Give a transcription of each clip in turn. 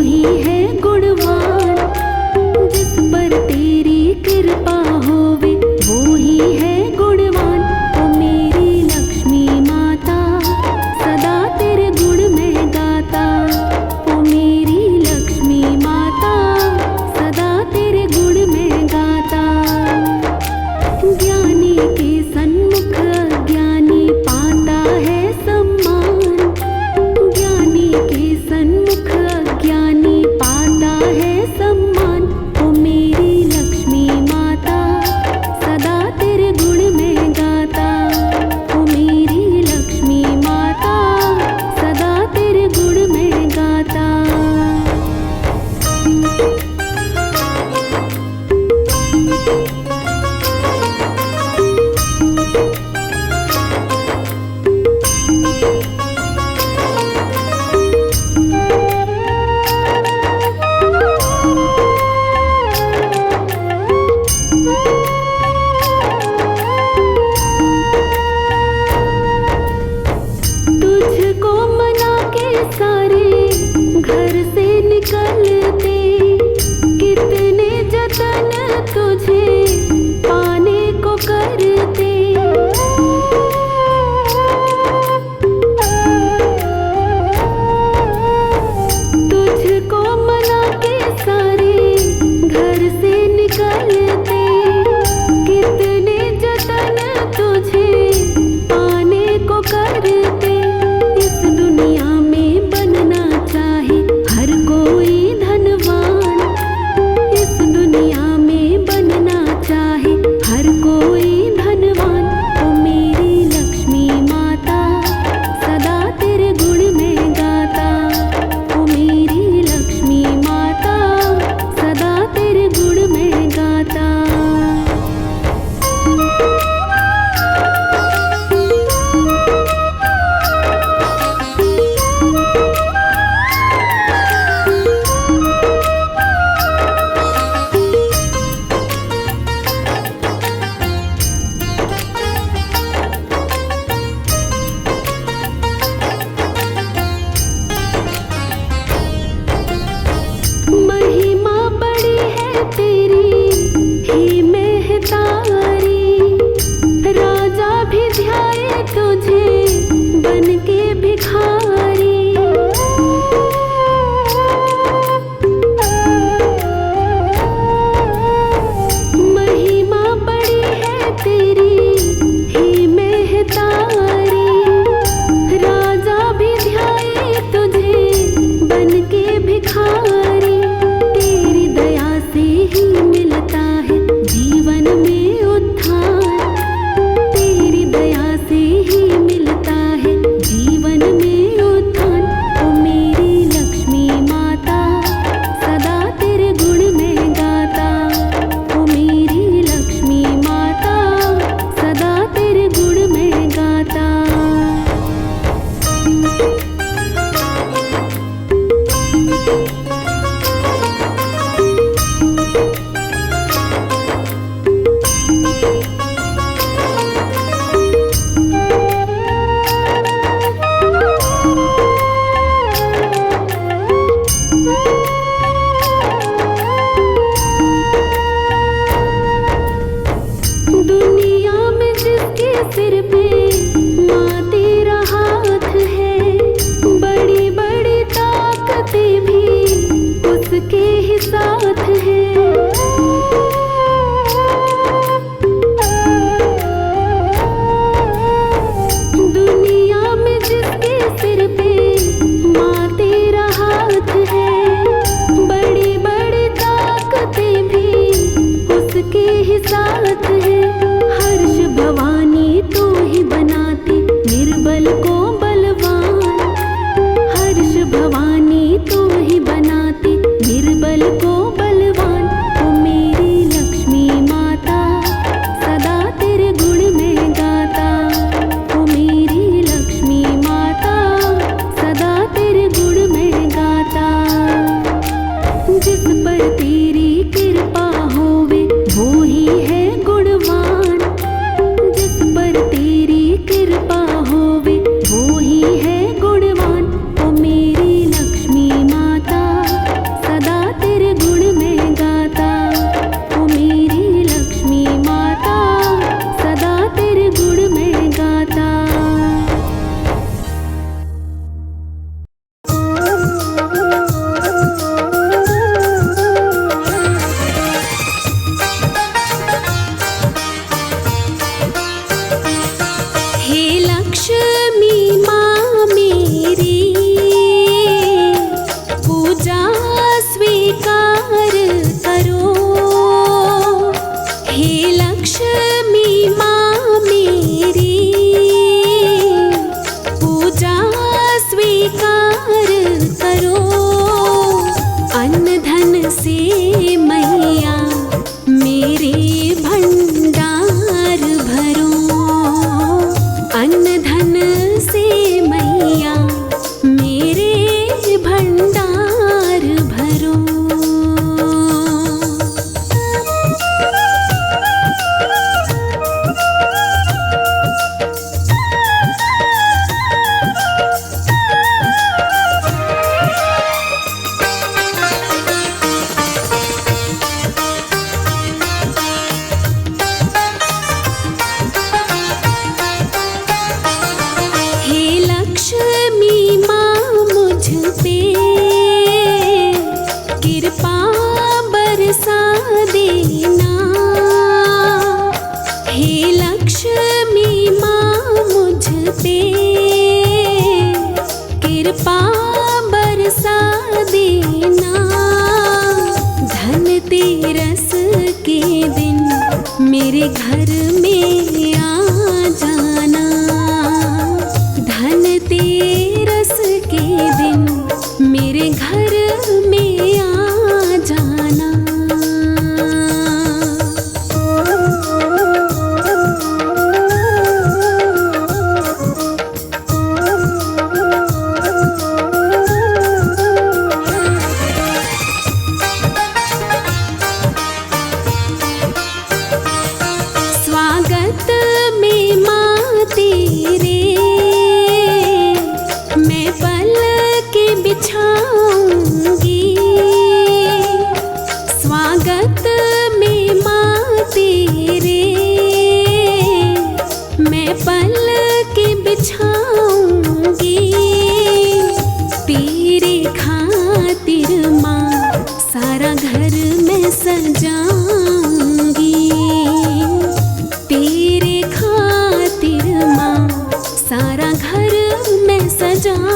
ही है गुणवान। जिस पर तेरी कृपा होवे वो ही है गुणवान। ओ मेरी लक्ष्मी माता सदा तेरे गुण मैं गाता। ओ मेरी लक्ष्मी माता सदा तेरे गुण मैं गाता। ज्ञानी के सन्मुख अज्ञानी पाता है सम्मान। ज्ञानी के सन्मुख अज्ञानी पाता पूजा स्वीकार करो। हे लक्ष्मी माँ मेरी, पूजा स्वीकार करो। अन्न धन से मैया मेरे भंडार भरो। अन्न धन से मैया मेरे भंडार भरो। हे लक्ष्मी माँ मुझ पे कृपा बरसा देना। हे लक्ष्मी माँ मुझ पे कृपा बरसा देना। धनतेरस के दिन मेरे घर में आ जाना। धनतेरस के दिन मेरे घर में आ जाना। स्वागत में माँ तेरे मैं पलक बिछाऊंगी। स्वागत में माँ तेरे मैं पलक बिछाऊंगी। तेरे खातिर माँ सारा घर में सजाऊंगी। तेरे खातिर माँ सारा घर में सजाऊंगी।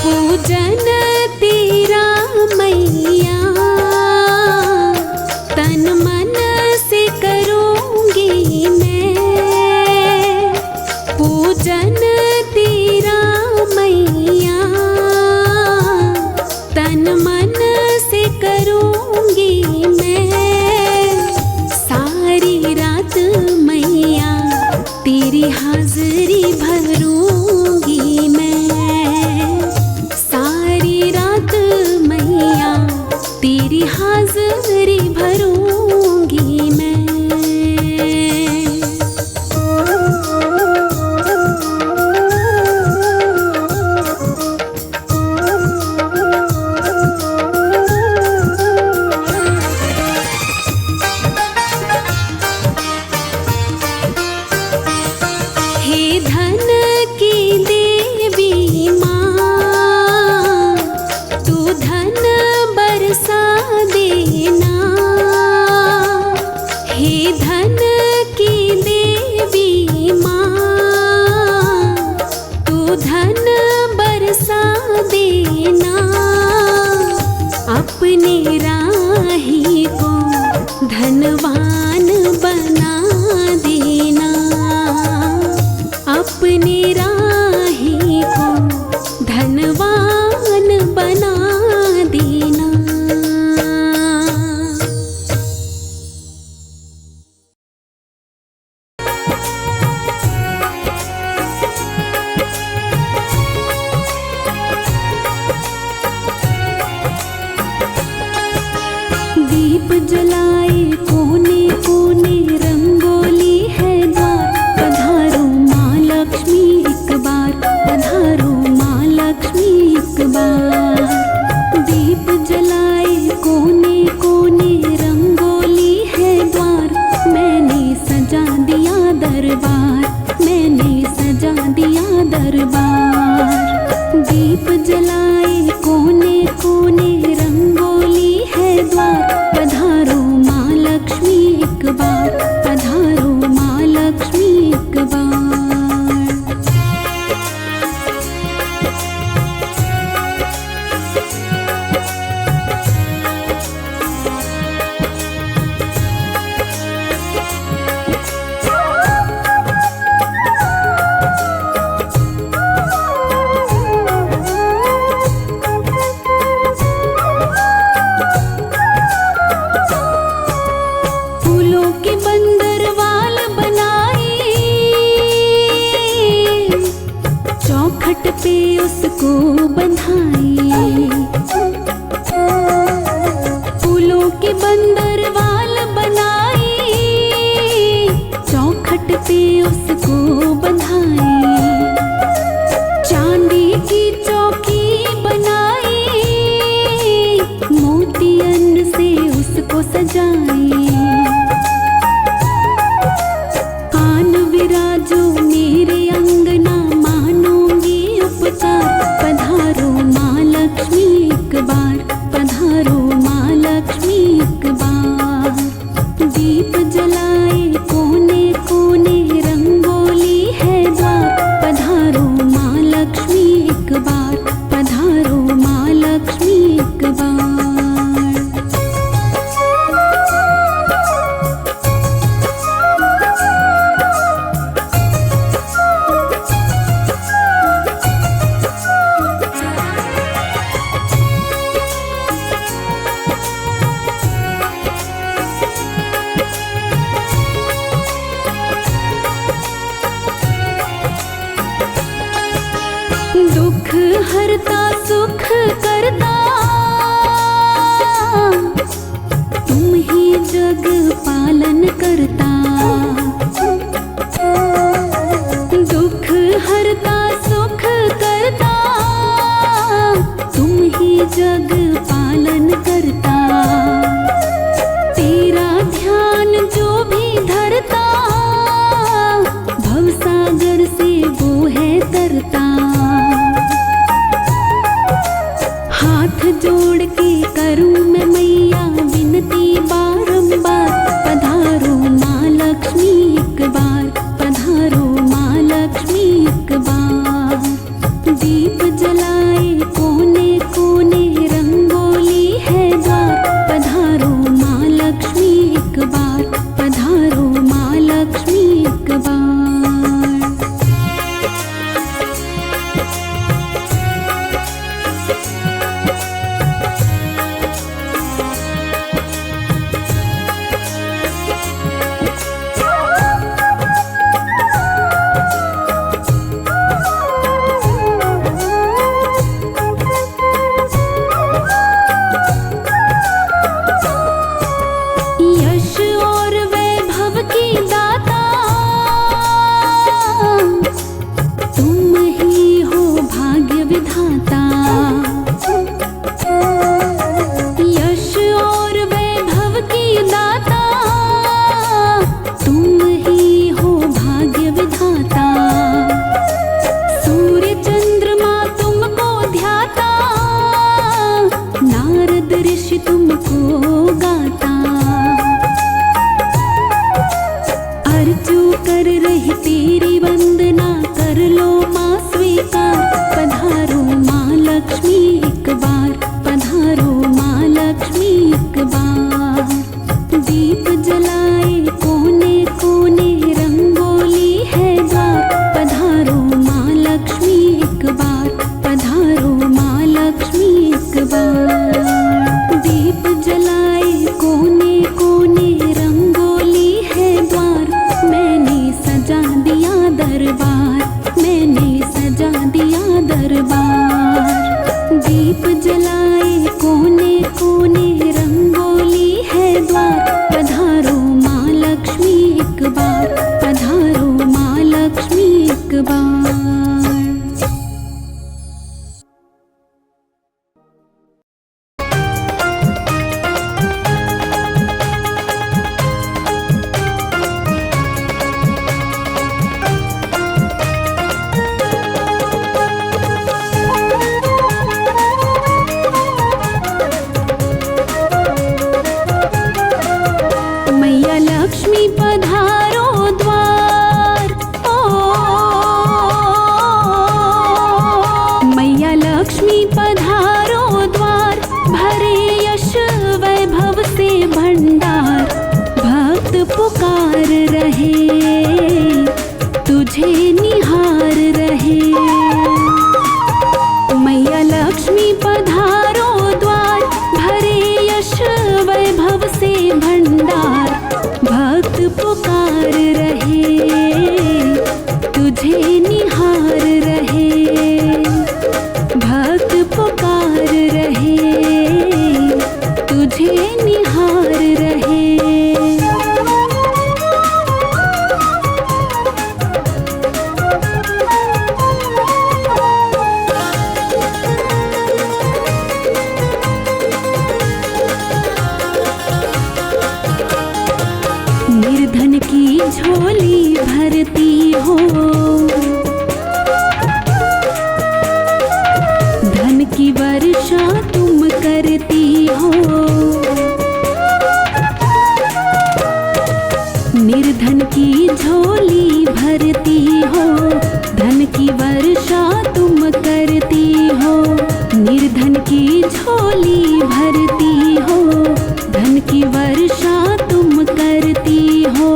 पूजन तेरा मैया तन मन से करूँगी मैं। पूजन तेरा मैया तन मन से करूँगी मैं। सारी रात मैया तेरी हाजिरी भरूँगी मैं। सारी रात मैया तेरी हाजिरी भरूँगी मैं। हे धन की देवी माँ, तू धन बरसा देना। हे धन की देवी माँ, तू धन बरसा देना। अपने राही को धनवान बना देना। अपने राही को धनवान बना पे उसको बंधाई, फूलों के बंदरवाल बनाई, चौखट पे उसको बंधाई, चांदी की चौकी बनाई, मोतियन से उसको सजाई। आन विराजो मेरे अंगना, मानूंगी उपकार, पधारो माँ लक्ष्मी एक बार, पधारो माँ लक्ष्मी एक बार। दीप जलाए कोने कोने, रंगोली है द्वार, पधारो माँ लक्ष्मी एक बार, पधारो माँ लक्ष्मी एक बार। दुख हरता सुख करता, तुम ही जग पालन करता। दुख हरता सुख करता, तुम ही जग पालन करता। तेरा ध्यान जो भी धरता, भवसागर से वो है तरता। हाथ जोड़ के करूं मैं मैया विनती बारंबार, पधारो माँ लक्ष्मी एक बार, पधारो माँ लक्ष्मी एक बार। दीप जलाए कोने कोने, रंगोली है द्वार, पधारो माँ लक्ष्मी एक बार, पधारो माँ लक्ष्मी एक बार। यश और वैभव की दाता, तुम ही हो भाग्य विधाता। यश और वैभव की दाता, तुम ही हो भाग्य विधाता। सूर्य चंद्रमा तुमको ध्याता, नारद ऋषि तुमको गाता। अर्जू कर रही तेरी वंदना, कर लो माँ स्वीकार, पधारो माँ लक्ष्मी एक बार, पधारो माँ लक्ष्मी एक बार। दीप जलाए कोने कोने, रंगोली है द्वार, पधारो माँ लक्ष्मी एक बार, पधारो माँ लक्ष्मी एक बार। दीप जलाए कोने कोने, रंगोली है द्वार, मैंने सजा दिया दरबार, मैंने सजा दिया दरबार। दीप जलाए कोने कोने, रंगोली है द्वार, पधारो माँ लक्ष्मी एक बार, पधारो माँ लक्ष्मी एक बार। मैया लक्ष्मी पधारो द्वार, ओ मैया लक्ष्मी पधारो द्वार, भरे यश वैभव से भंडार। भक्त पुकार रहे, तुझे निहार रहे। मैया लक्ष्मी पधारो द्वार, भरे यश वैभव से भंडार। भक्त पुकार रहे, तुझे निहार रहे। झोली भरती हो, धन की वर्षा तुम करती हो। निर्धन की झोली भरती हो, धन की वर्षा तुम करती हो। निर्धन की झोली भरती हो, धन की वर्षा तुम करती हो।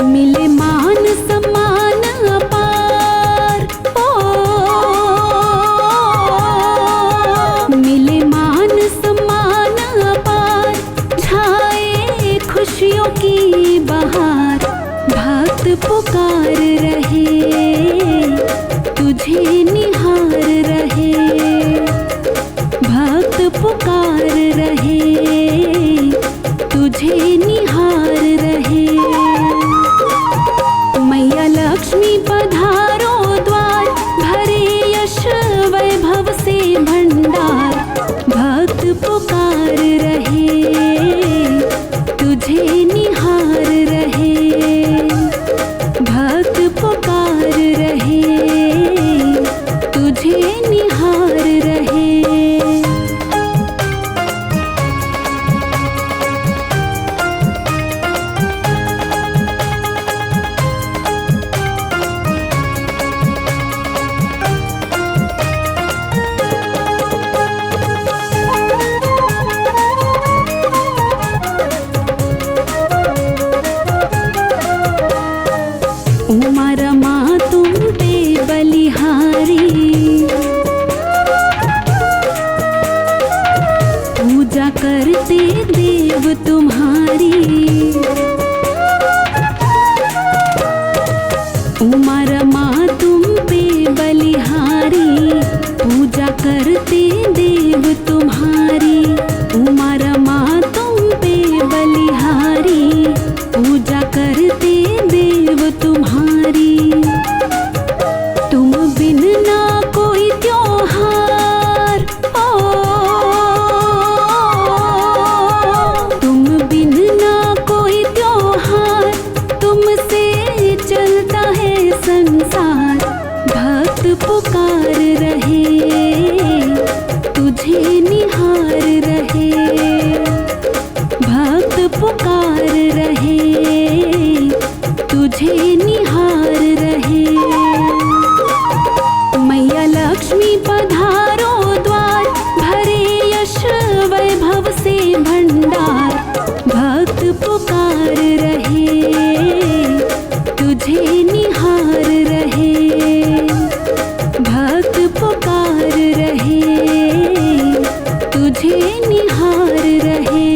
मिले मान सम्मान अपार, मिले मान सम्मान अपार, छाए खुशियों की बहार। भक्त पुकार रहे, तुझे निहार रहे। भक्त पुकार रहे, तुझे निहार रहे। मैया लक्ष्मी पधारो द्वार, भरे यश वैभव से भंडार। भक्त पुकार रहे, तुझे निहार रहे। भक्त पुकार रहे, तुझे निहार रहे। उमा रमा तुम पे बलिहारी, पूजा करते देव तुम्हारी। उमा रमा तुम पे बलिहारी, पूजा करते देव तुम्हारी। उमा रमा तुम पे बलिहारी, पूजा करते देव तुम्हारी। तुम बिन ना कोई त्योहार, तुम बिन ना कोई त्योहार, तुमसे चलता है संसार। भक्त पुकार रहे, तुझे निहार रहे। भक्त पुकार रहे, तुझे निहार रहे। मैया लक्ष्मी पधारो द्वार, भरे यश वैभव से भंडार। भक्त पुकार रहे, तुझे निहार रहे। भक्त पुकार रहे, तुझे निहार रहे।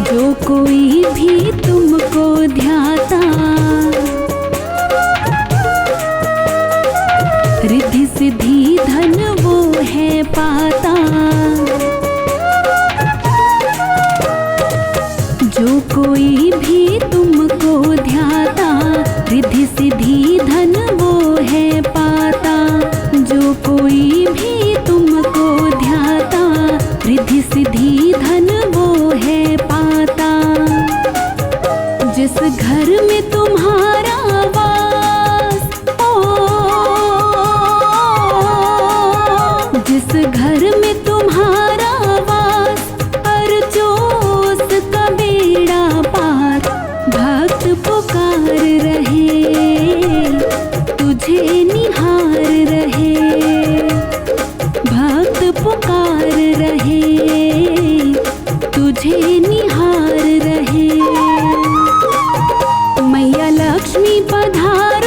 जो कोई भी तुमको ध्याता, रिद्धि सिद्धि धन वो है पाता। जो कोई भी तुमको ध्याता, रिद्धि सिद्धि धन वो है पाता। जो कोई भी तुमको ध्याता, रिद्धि सिद्धि धन वो है पाता। जिस घर में तुम्हारा वास, जिस घर में तुम्हारा वास, अर्जो उसका बेड़ा पार। भक्त पुकार रहे, तुझे निहार रहे। भक्त पुकार रहे, तुझे निहार रहे। मैया लक्ष्मी पधार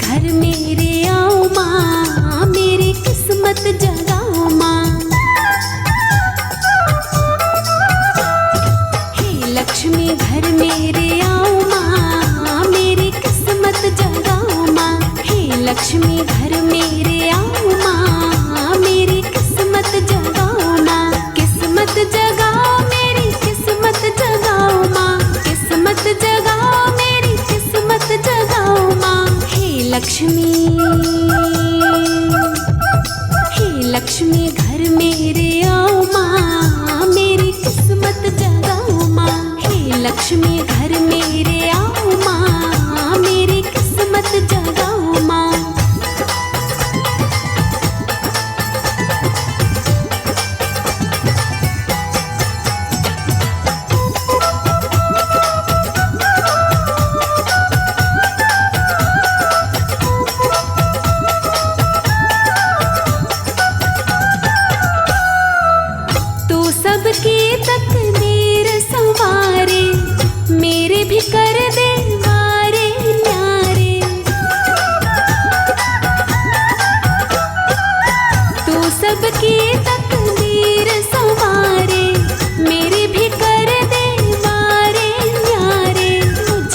घर मेरे आओ माँ, मेरी किस्मत जगाओ माँ। हे लक्ष्मी घर मेरे आओ माँ, मेरी किस्मत जगाओ माँ। हे लक्ष्मी घर मेरे आओ माँ, मेरी किस्मत जगाओ माँ। किस्मत जगाओ मेरी किस्मत जगाओ माँ, किस्मत जगाओ मेरी किस्मत जगाओ माँ। हे लक्ष्मी, हे लक्ष्मी घर मेरे आओ माँ, मेरी किस्मत जगाओ माँ। हे लक्ष्मी घर मेरे आओ माँ, मेरी किस्मत जगाओ माँ। सबकी तकदीर संवारे, मेरे भी कर दे वारे न्यारे। तू सबकी तकदीर संवारे, मेरे भी कर दे वारे न्यारे। मुझ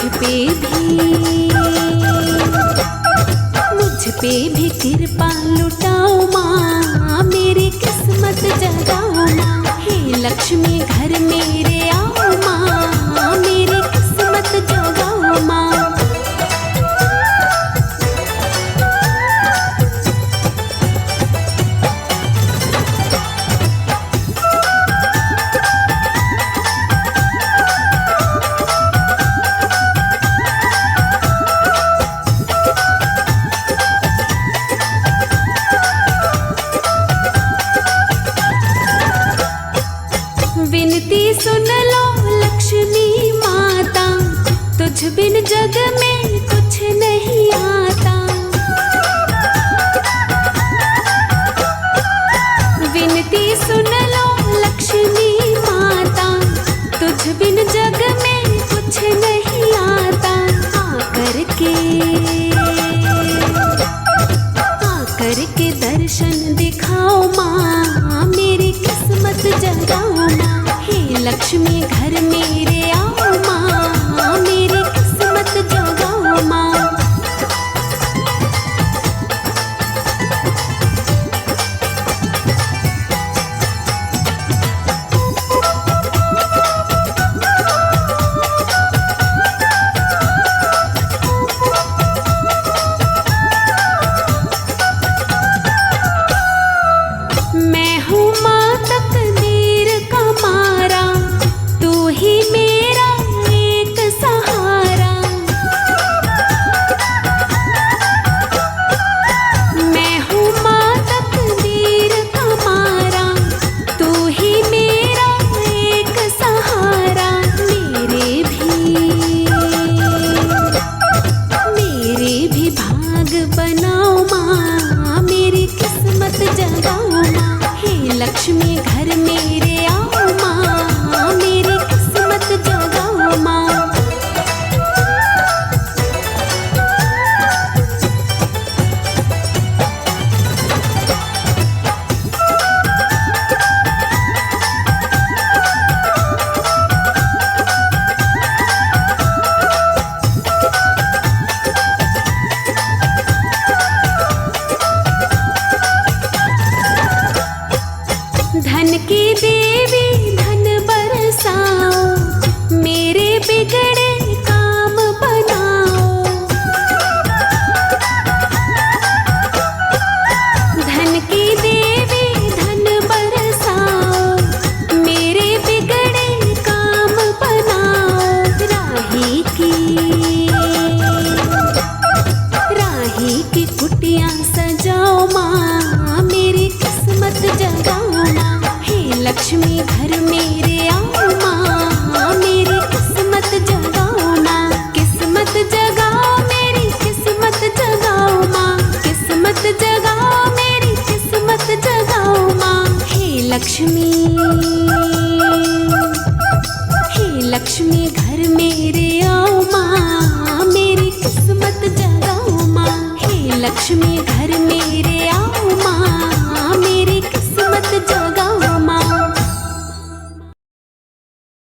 पे भी कृपा लुटाओ माँ, मेरी किस्मत जगाओ माँ। हे लक्ष्मी घर मेरे आओ माँ, मेरी किस्मत जगाओ माँ। विनती सुन लो लक्ष्मी माता, तुझ बिन जग में कुछ नहीं आता। विनती सुन लो लक्ष्मी माता, तुझ बिन जग में कुछ नहीं आता। आकर के दर्शन दिखाओ माँ, मेरी किस्मत जगाओ माँ। हे लक्ष्मी घर मेरे आओ माँ, मेरी किस्मत जगाओ माँ। मैं हूँ माँ तकदीर का मारा, तू ही मेरा एक सहारा। मैं हूँ माँ तकदीर का मारा, तू ही मेरा एक सहारा। मेरे भी भाग बनाओ माँ, मेरी किस्मत जगाओ माँ। हे लक्ष्मी घर मेरे आओ माँ, मेरी किस्मत जगाओ माँ। धन की देवी धन बरसाओ, मेरे बिगड़े काम बनाओ। धन की देवी धन बरसाओ, मेरे बिगड़े काम बनाओ। राही की कुटिया सजाओ माँ, मेरी किस्मत जगाओ माँ। हे लक्ष्मी घर मेरे आओ माँ, मेरी किस्मत जगाओ माँ। किस्मत जगाओ मेरी किस्मत जगाओ माँ, किस्मत जगाओ मेरी किस्मत जगाओ माँ। हे लक्ष्मी, हे लक्ष्मी घर मेरे आओ माँ, मेरी किस्मत जगाओ माँ। लक्ष्मी घर मेरे